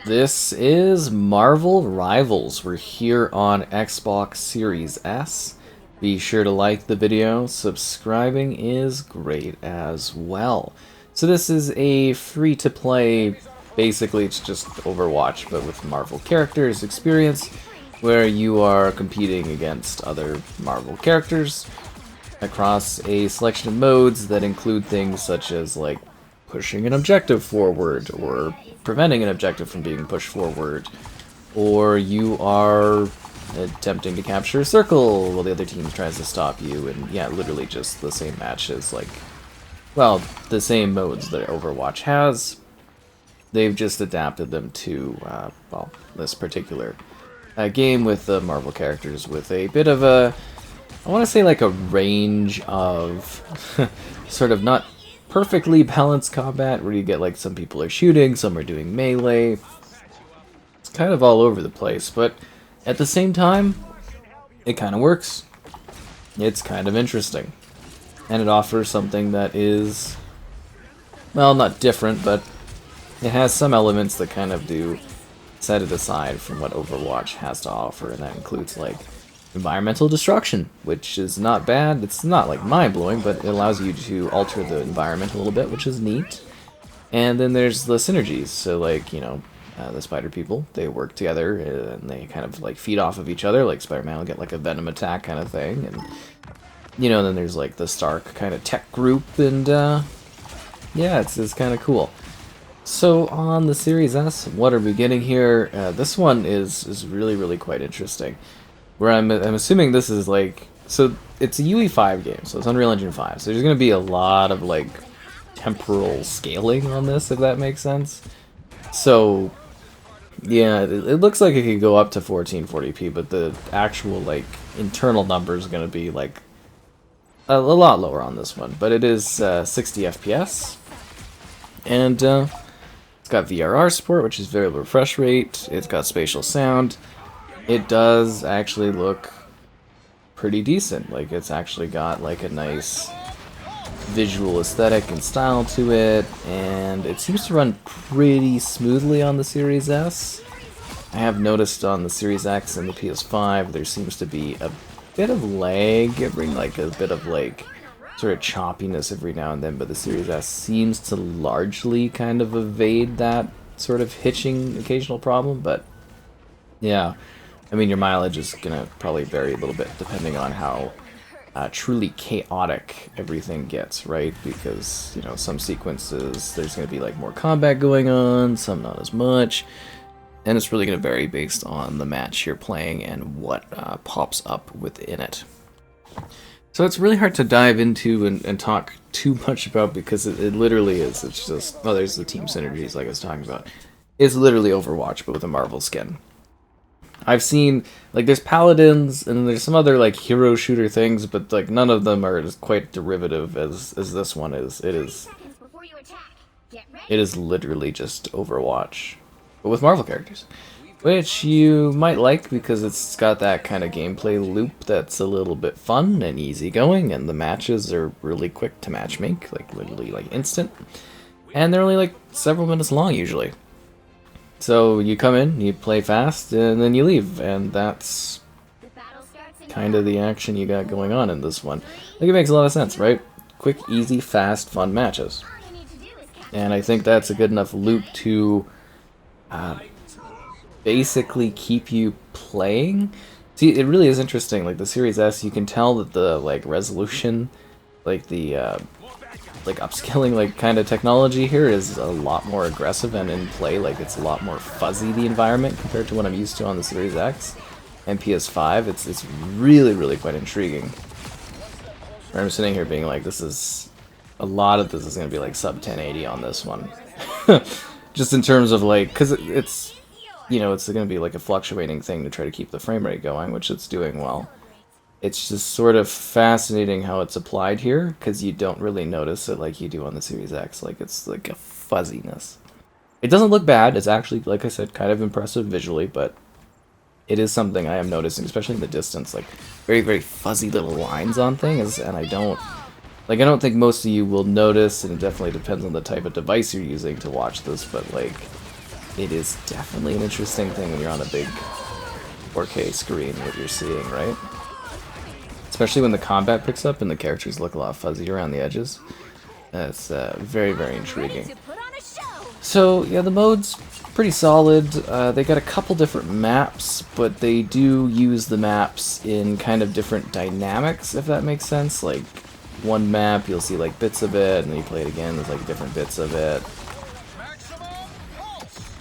This is Marvel Rivals. We're here on Xbox Series S. Be sure to like the video. Subscribing is great as well. So this is a free-to-play, basically it's just Overwatch, but with Marvel characters experience, where you are competing against other Marvel characters across a selection of modes that include things such as like pushing an objective forward or preventing an objective from being pushed forward, or you are attempting to capture a circle while the other team tries to stop you, and yeah, literally just the same matches, like, well, the same modes that Overwatch has. They've just adapted them to, well, this particular game with the Marvel characters with a bit of a, I want to say like a range of sort of not perfectly balanced combat, where you get like some people are shooting, some are doing melee. It's kind of all over the place, but at the same time, it kind of works. It's kind of interesting. And it offers something that is, well, not different, but it has some elements that kind of do set it aside from what Overwatch has to offer, and that includes like environmental destruction, which is not bad. It's not like mind-blowing, but it allows you to alter the environment a little bit, which is neat. And then there's the synergies, so like, you know, the spider people, they work together and they kind of like feed off of each other, like Spider-Man will get like a venom attack kind of thing, and you know, then there's like the Stark kind of tech group, and yeah, it's kind of cool. So on the Series S, what are we getting here? This one is really quite interesting. Where I'm assuming this is like, so it's a UE5 game, so it's Unreal Engine 5. So there's going to be a lot of like temporal scaling on this, if that makes sense. So yeah, it looks like it could go up to 1440p, but the actual like internal number is going to be like a lot lower on this one. But it is 60 FPS, and it's got VRR support, which is variable refresh rate. It's got spatial sound. It does actually look pretty decent. Like, it's actually got like a nice visual aesthetic and style to it, and it seems to run pretty smoothly on the Series S. I have noticed on the Series X and the PS5 there seems to be a bit of lag, like a bit of like sort of choppiness every now and then, but the Series S seems to largely kind of evade that sort of hitching occasional problem. But yeah, I mean, your mileage is gonna probably vary a little bit depending on how truly chaotic everything gets, right? Because, you know, some sequences there's gonna be like more combat going on, some not as much, and it's really gonna vary based on the match you're playing and what pops up within it. So it's really hard to dive into and talk too much about, because it literally is. It's just, oh, there's the team synergies like I was talking about. It's literally Overwatch, but with a Marvel skin. I've seen, like, there's Paladins, and there's some other, like, hero shooter things, but, like, none of them are as quite derivative as this one is. It is literally just Overwatch, but with Marvel characters. Which you might like, because it's got that kind of gameplay loop that's a little bit fun and easygoing, and the matches are really quick to matchmake, like, literally, like, instant. And they're only, like, several minutes long, usually. So you come in, you play fast, and then you leave, and that's kind of the action you got going on in this one. I think it makes a lot of sense, right? Quick, easy, fast, fun matches. And I think that's a good enough loop to basically keep you playing. See, it really is interesting. Like the Series S, you can tell that the like resolution, like the like upscaling like kind of technology here is a lot more aggressive and in play. Like, it's a lot more fuzzy, the environment, compared to what I'm used to on the Series X and PS5. It's really quite intriguing. I'm sitting here being like, this is, a lot of this is going to be like sub 1080 on this one. Just in terms of like, because it's, you know, it's going to be like a fluctuating thing to try to keep the frame rate going, which it's doing well. It's just sort of fascinating how it's applied here, because you don't really notice it like you do on the Series X. Like, it's like a fuzziness. It doesn't look bad. It's actually, like I said, kind of impressive visually, but it is something I am noticing, especially in the distance. Like, very fuzzy little lines on things, and I don't think most of you will notice, and it definitely depends on the type of device you're using to watch this, but like, it is definitely an interesting thing when you're on a big 4K screen, what you're seeing, right? Especially when the combat picks up and the characters look a lot fuzzy around the edges. That's very, very intriguing. So, yeah, the mode's pretty solid. They got a couple different maps, but they do use the maps in kind of different dynamics, if that makes sense. Like, one map, you'll see, like, bits of it, and then you play it again, there's, like, different bits of it.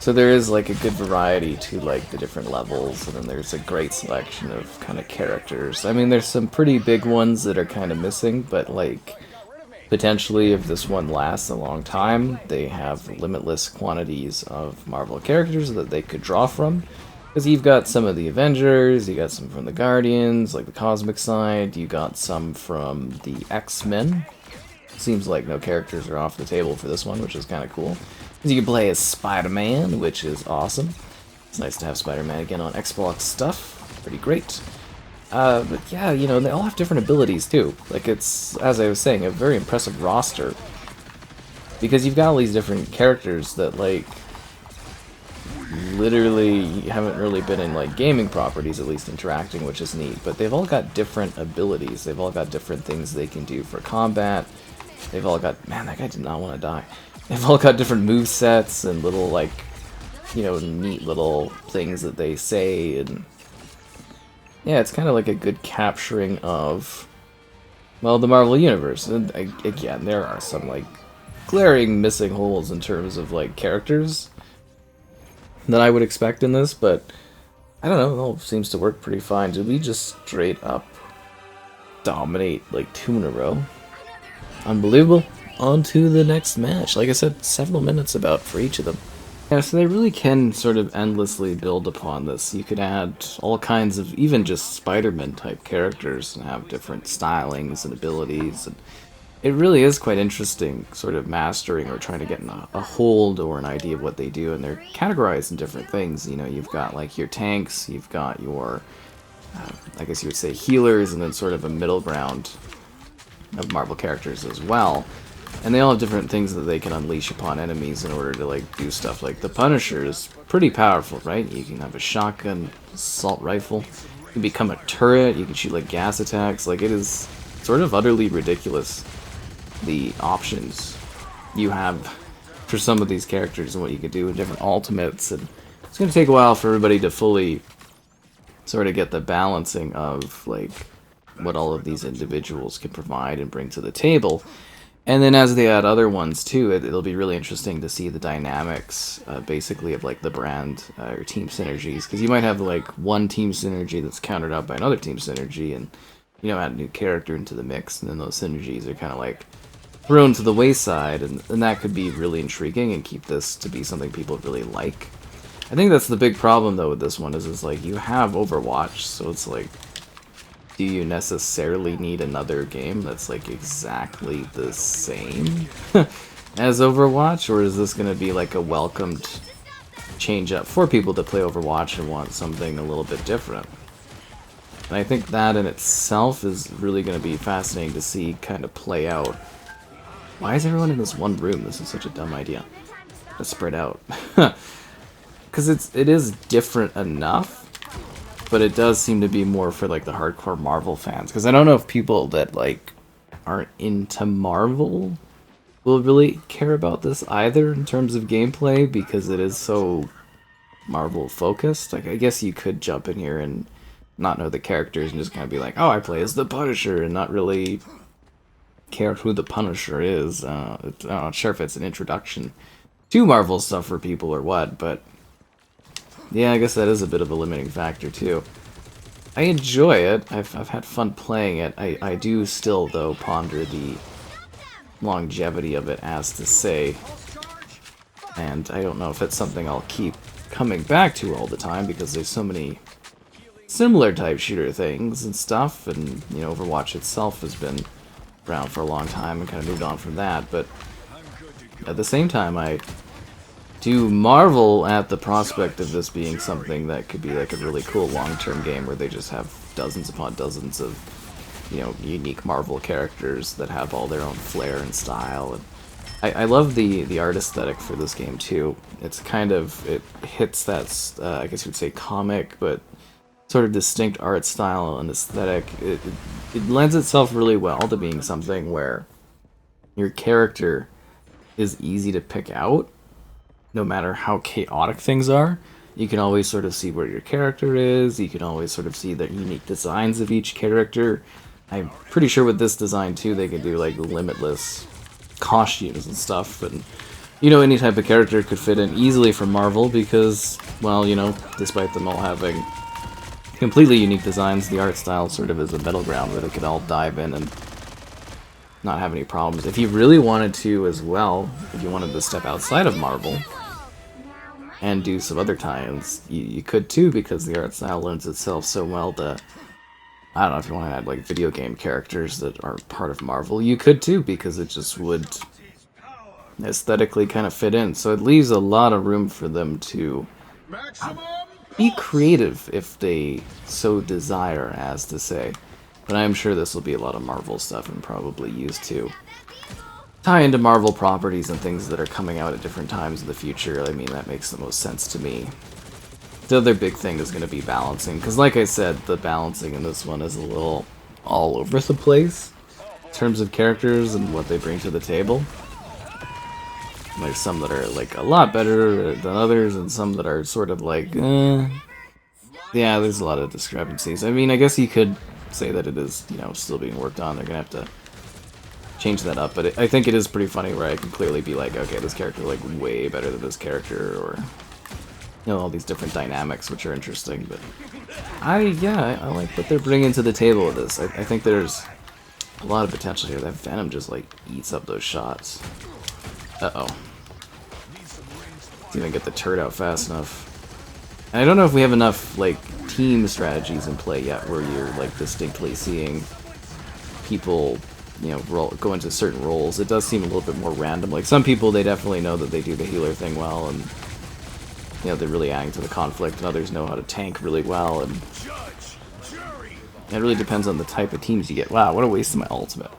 So there is, like, a good variety to, like, the different levels, and then there's a great selection of kind of characters. I mean, there's some pretty big ones that are kind of missing, but, like, potentially, if this one lasts a long time, they have limitless quantities of Marvel characters that they could draw from. Because you've got some of the Avengers, you got some from the Guardians, like the cosmic side, you got some from the X-Men. Seems like no characters are off the table for this one, which is kind of cool. You can play as Spider-Man, which is awesome. It's nice to have Spider-Man again on Xbox stuff. Pretty great. But yeah, you know, they all have different abilities too. Like, it's, as I was saying, a very impressive roster. Because you've got all these different characters that, like, literally haven't really been in, like, gaming properties, at least interacting, which is neat. But they've all got different abilities. They've all got different things they can do for combat. They've all got... Man, that guy did not want to die. They've all got different movesets and little, like, you know, neat little things that they say, and... Yeah, it's kind of like a good capturing of, well, the Marvel Universe. And again, there are some, like, glaring missing holes in terms of, like, characters that I would expect in this, but I don't know, it all seems to work pretty fine. Did we just straight up dominate, like, 2 in a row? Unbelievable. On to the next match. Like I said, several minutes about for each of them. Yeah, so they really can sort of endlessly build upon this. You could add all kinds of, even just Spider-Man type characters and have different stylings and abilities. And it really is quite interesting sort of mastering or trying to get a hold or an idea of what they do. And they're categorized in different things. You know, you've got like your tanks, you've got your, I guess you would say healers, and then sort of a middle ground of Marvel characters as well. And they all have different things that they can unleash upon enemies in order to, like, do stuff. Like, the Punisher is pretty powerful, right? You can have a shotgun, assault rifle, you can become a turret, you can shoot, like, gas attacks. Like, it is sort of utterly ridiculous, the options you have for some of these characters and what you can do with different ultimates. And it's going to take a while for everybody to fully sort of get the balancing of, like, what all of these individuals can provide and bring to the table. And then as they add other ones too, it'll be really interesting to see the dynamics, basically, of like the brand or team synergies. Because you might have like one team synergy that's countered out by another team synergy, and you know, add a new character into the mix, and then those synergies are kind of like thrown to the wayside, and that could be really intriguing and keep this to be something people really like. I think that's the big problem though with this one is like you have Overwatch, so it's like, do you necessarily need another game that's like exactly the same as Overwatch, or is this going to be like a welcomed change up for people to play Overwatch and want something a little bit different? And I think that in itself is really going to be fascinating to see kind of play out. Why is everyone in this one room? This is such a dumb idea. Let's spread out. Because it is different enough, but it does seem to be more for like the hardcore Marvel fans. Because I don't know if people that like aren't into Marvel will really care about this either in terms of gameplay, because it is so Marvel focused. Like, I guess you could jump in here and not know the characters and just kind of be like, oh, I play as the Punisher, and not really care who the Punisher is. I'm not sure if it's an introduction to Marvel stuff for people or what, but yeah, I guess that is a bit of a limiting factor too. I enjoy it. I've had fun playing it. I do still, though, ponder the longevity of it, as to say. And I don't know if it's something I'll keep coming back to all the time, because there's so many similar type shooter things and stuff, and, you know, Overwatch itself has been around for a long time and kind of moved on from that, but at the same time, I do marvel at the prospect of this being something that could be like a really cool long-term game where they just have dozens upon dozens of, you know, unique Marvel characters that have all their own flair and style. And I love the art aesthetic for this game too. It's kind of, it hits that, I guess you would say comic, but sort of distinct art style and aesthetic. It lends itself really well to being something where your character is easy to pick out, no matter how chaotic things are. You can always sort of see where your character is, you can always sort of see the unique designs of each character. I'm pretty sure with this design too, they can do like limitless costumes and stuff, and you know, any type of character could fit in easily from Marvel because, well, you know, despite them all having completely unique designs, the art style sort of is a middle ground where they could all dive in and not have any problems. If you really wanted to as well, if you wanted to step outside of Marvel and do some other tie-ins, you could too, because the art style lends itself so well to, I don't know, if you want to add like video game characters that are part of Marvel, you could too, because it just would aesthetically kind of fit in. So it leaves a lot of room for them to be creative if they so desire, as to say. But I'm sure this will be a lot of Marvel stuff and probably used to tie into Marvel properties and things that are coming out at different times in the future. I mean, that makes the most sense to me. The other big thing is going to be balancing, because like I said, the balancing in this one is a little all over the place in terms of characters and what they bring to the table. There's some that are like a lot better than others, and some that are sort of like, yeah, there's a lot of discrepancies. I mean, I guess you could say that it is, you know, still being worked on. They're gonna have to change that up, but I think it is pretty funny where I can clearly be like, okay, this character is like way better than this character, or you know, all these different dynamics which are interesting. But I like what they're bringing to the table with this. I think there's a lot of potential here. That Venom just like eats up those shots. Uh-oh. Didn't even get the turret out fast enough. And I don't know if we have enough, like, team strategies in play yet where you're, like, distinctly seeing people, you know, go into certain roles. It does seem a little bit more random. Like, some people, they definitely know that they do the healer thing well, and, you know, they're really adding to the conflict, and others know how to tank really well, and it really depends on the type of teams you get. Wow, what a waste of my ultimate.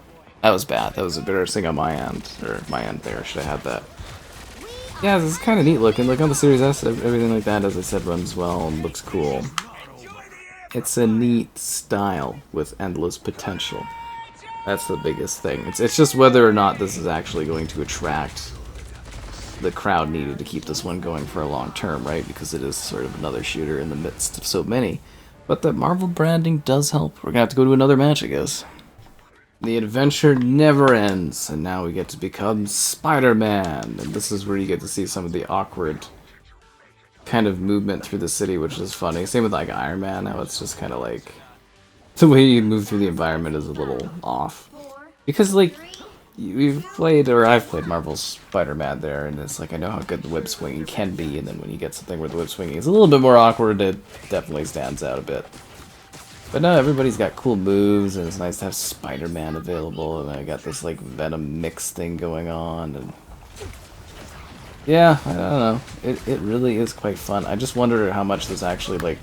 That was bad. That was embarrassing on my end. Or my end there. Should have had that. Yeah, this is kind of neat looking. Like on the Series S, everything like that, as I said, runs well and looks cool. It's a neat style with endless potential. That's the biggest thing. It's just whether or not this is actually going to attract the crowd needed to keep this one going for a long term, right? Because it is sort of another shooter in the midst of so many. But the Marvel branding does help. We're gonna have to go to another match, I guess. The adventure never ends, and now we get to become Spider-Man, and this is where you get to see some of the awkward kind of movement through the city, which is funny. Same with like Iron Man, how it's just kind of like the way you move through the environment is a little off. Because like we've played, or I've played Marvel's Spider-Man there, and it's like I know how good the web swinging can be, and then when you get something where the web swinging is a little bit more awkward, it definitely stands out a bit. But no, everybody's got cool moves, and it's nice to have Spider-Man available, and I got this, like, Venom mix thing going on, and yeah, I don't know. It really is quite fun. I just wonder how much this actually, like,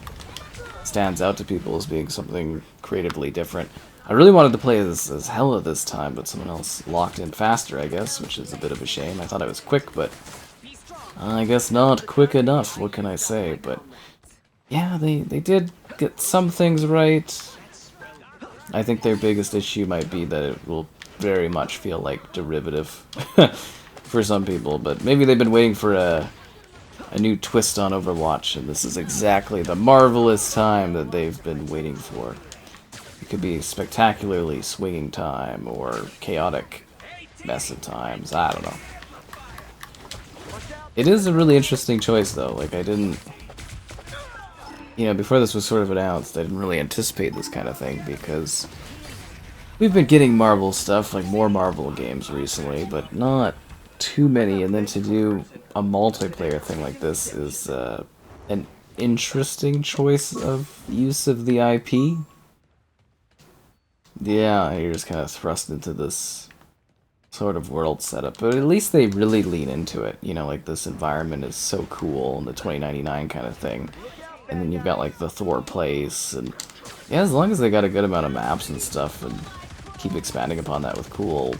stands out to people as being something creatively different. I really wanted to play as Hela this time, but someone else locked in faster, I guess, which is a bit of a shame. I thought I was quick, but I guess not quick enough, what can I say? But yeah, they did get some things right. I think their biggest issue might be that it will very much feel like derivative for some people, but maybe they've been waiting for a new twist on Overwatch, and this is exactly the marvelous time that they've been waiting for. It could be spectacularly swinging time, or chaotic mess of times, I don't know. It is a really interesting choice, though. Like, I didn't... You know, before this was sort of announced, I didn't really anticipate this kind of thing, because we've been getting Marvel stuff, like more Marvel games recently, but not too many, and then to do a multiplayer thing like this is an interesting choice of use of the IP. Yeah, you're just kind of thrust into this sort of world setup, but at least they really lean into it. You know, like this environment is so cool, and the 2099 kind of thing. And then you've got like the Thor place, and yeah, as long as they got a good amount of maps and stuff, and keep expanding upon that with cool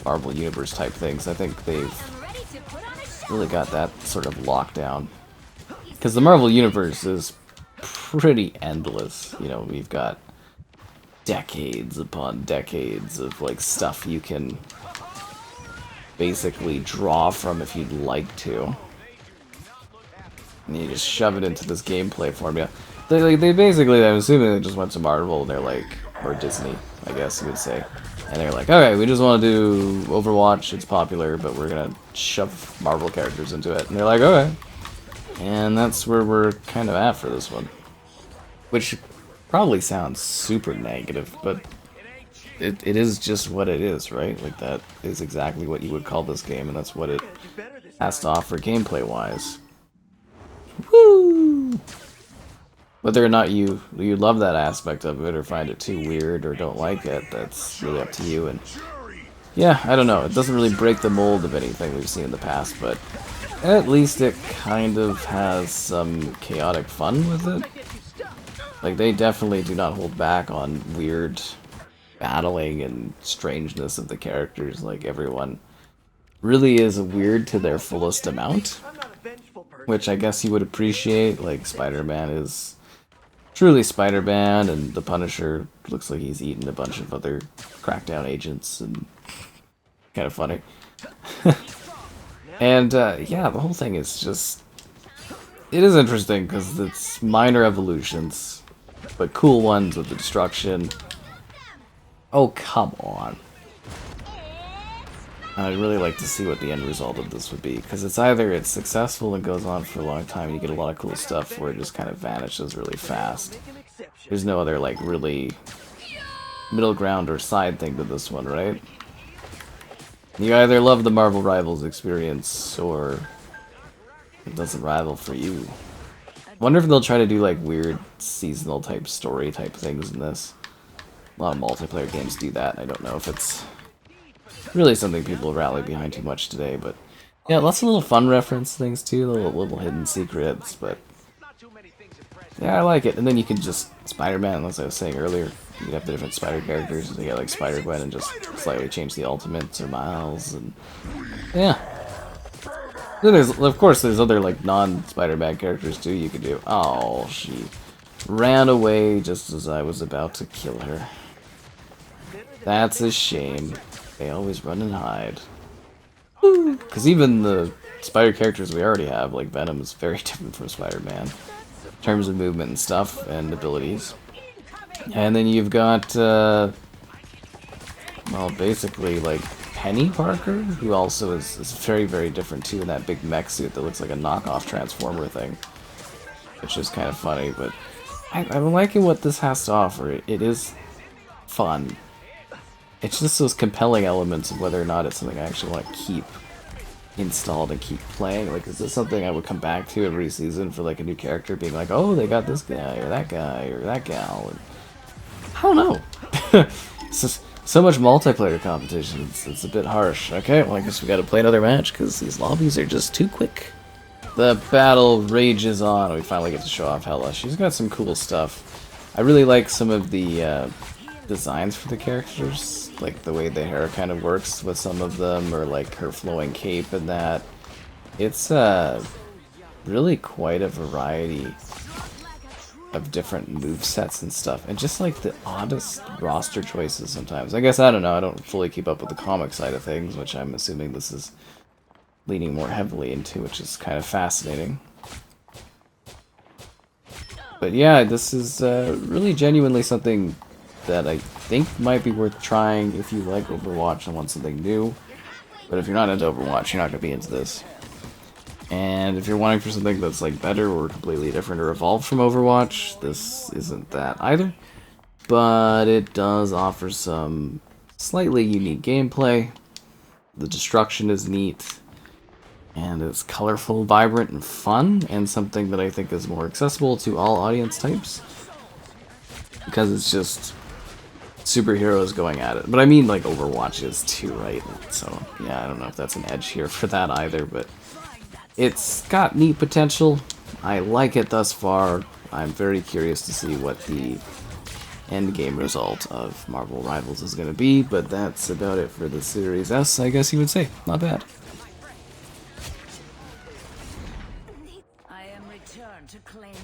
Marvel Universe type things. I think they've really got that sort of locked down. Because the Marvel Universe is pretty endless. You know, we've got decades upon decades of like stuff you can basically draw from if you'd like to. And you just shove it into this gameplay formula. They basically, I'm assuming they just went to Marvel and they're like, or Disney, I guess you would say. And they're like, okay, we just want to do Overwatch, it's popular, but we're gonna shove Marvel characters into it. And they're like, okay. And that's where we're kind of at for this one. Which probably sounds super negative, but it is just what it is, right? Like, that is exactly what you would call this game, and that's what it has to offer gameplay-wise. Woo! Whether or not you love that aspect of it, or find it too weird, or don't like it, that's really up to you. And yeah, I don't know. It doesn't really break the mold of anything we've seen in the past, but at least it kind of has some chaotic fun with it. Like, they definitely do not hold back on weird battling and strangeness of the characters. Like, everyone really is weird to their fullest amount, which I guess you would appreciate. Like, Spider-Man is truly Spider-Man, and the Punisher looks like he's eaten a bunch of other Crackdown agents, and kind of funny. And yeah, the whole thing is just, it is interesting because it's minor evolutions, but cool ones with the destruction. Oh, come on. I'd really like to see what the end result of this would be, because it's either it's successful and goes on for a long time and you get a lot of cool stuff, or it just kind of vanishes really fast. There's no other, like, really middle ground or side thing to this one, right? You either love the Marvel Rivals experience, or it doesn't rival for you. Wonder if they'll try to do, like, weird seasonal type story type things in this. A lot of multiplayer games do that. I don't know if it's really something people rally behind too much today, but yeah, lots of little fun reference things too, little hidden secrets, but yeah, I like it. And then you can just, Spider-Man, as I was saying earlier, you can have the different Spider characters, and you get like Spider-Gwen and just slightly change the ultimates or Miles, and yeah. Then there's, of course, there's other like non-Spider-Man characters too you could do. Oh, she ran away just as I was about to kill her. That's a shame. They always run and hide. Because even the Spider characters we already have, like Venom, is very different from Spider-Man in terms of movement and stuff and abilities. And then you've got, well, basically, like, Penny Parker, who also is very, very different too in that big mech suit that looks like a knockoff Transformer thing. Which is kind of funny, but I'm liking what this has to offer. It is fun. It's just those compelling elements of whether or not it's something I actually want to keep installed and keep playing. Like, is this something I would come back to every season for like a new character, being like, oh, they got this guy or that gal, and I don't know. It's just so much multiplayer competition, it's a bit harsh. Okay, well, I guess we gotta play another match because these lobbies are just too quick. The battle rages on. We finally get to show off Hela. She's got some cool stuff. I really like some of the designs for the characters, like the way the hair kind of works with some of them, or like her flowing cape and that. It's really quite a variety of different movesets and stuff, and just like the oddest roster choices sometimes. I guess, I don't know, I don't fully keep up with the comic side of things, which I'm assuming this is leaning more heavily into, which is kind of fascinating. But yeah, this is really genuinely something that I think might be worth trying if you like Overwatch and want something new. But if you're not into Overwatch, you're not going to be into this. And if you're wanting for something that's like better or completely different or evolved from Overwatch, this isn't that either. But it does offer some slightly unique gameplay. The destruction is neat. And it's colorful, vibrant, and fun, and something that I think is more accessible to all audience types. Because it's just superheroes going at it. But I mean, like, Overwatch is too, right? So, yeah, I don't know if that's an edge here for that either, but it's got neat potential. I like it thus far. I'm very curious to see what the end game result of Marvel Rivals is going to be, but that's about it for the Series S, I guess you would say. Not bad.